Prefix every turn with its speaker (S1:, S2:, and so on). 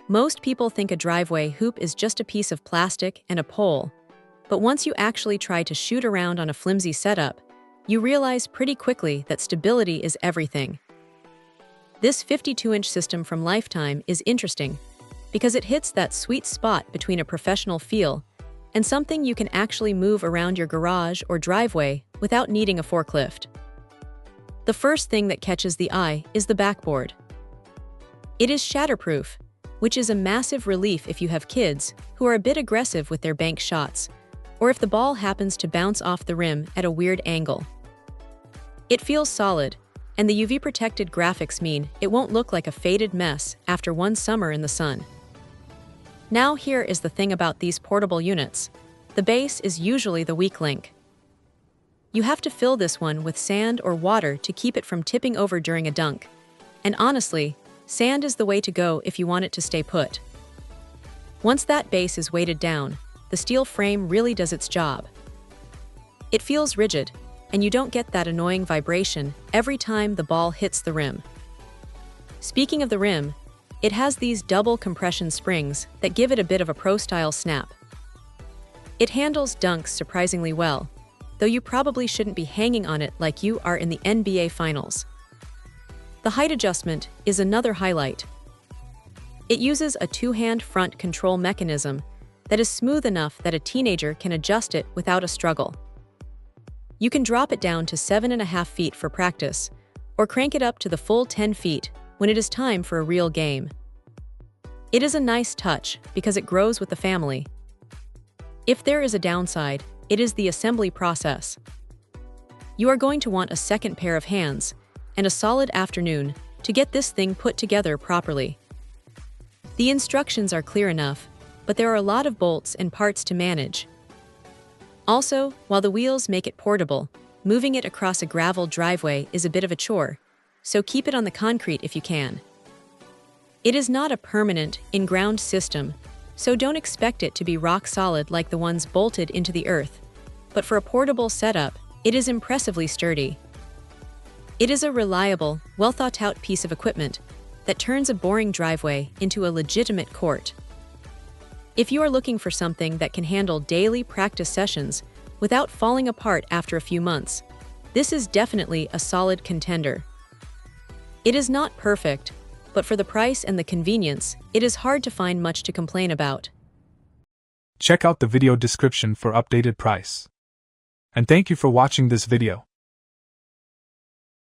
S1: Most people think a driveway hoop is just a piece of plastic and a pole, but once you actually try to shoot around on a flimsy setup, you realize pretty quickly that stability is everything. This 52-inch system from Lifetime is interesting because it hits that sweet spot between a professional feel and something you can actually move around your garage or driveway without needing a forklift. The first thing that catches the eye is the backboard. It is shatterproof, which is a massive relief if you have kids who are a bit aggressive with their bank shots, or if the ball happens to bounce off the rim at a weird angle. It feels solid, and the UV-protected graphics mean it won't look like a faded mess after one summer in the sun. Now here is the thing about these portable units. The base is usually the weak link. You have to fill this one with sand or water to keep it from tipping over during a dunk. And honestly, sand is the way to go if you want it to stay put. Once that base is weighted down, the steel frame really does its job. It feels rigid, and you don't get that annoying vibration every time the ball hits the rim. Speaking of the rim, it has these double compression springs that give it a bit of a pro-style snap. It handles dunks surprisingly well, though you probably shouldn't be hanging on it like you are in the NBA Finals. The height adjustment is another highlight. It uses a two-hand front control mechanism that is smooth enough that a teenager can adjust it without a struggle. You can drop it down to 7.5 feet for practice, or crank it up to the full 10 feet when it is time for a real game. It is a nice touch because it grows with the family. If there is a downside, it is the assembly process. You are going to want a second pair of hands and a solid afternoon to get this thing put together properly. The instructions are clear enough, but there are a lot of bolts and parts to manage. Also, while the wheels make it portable, moving it across a gravel driveway is a bit of a chore, so keep it on the concrete if you can. It is not a permanent, in-ground system, so don't expect it to be rock solid like the ones bolted into the earth, but for a portable setup, it is impressively sturdy. It is a reliable, well-thought-out piece of equipment that turns a boring driveway into a legitimate court. If you are looking for something that can handle daily practice sessions without falling apart after a few months, this is definitely a solid contender. It is not perfect, but for the price and the convenience, it is hard to find much to complain about.
S2: Check out the video description for updated price. And thank you for watching this video.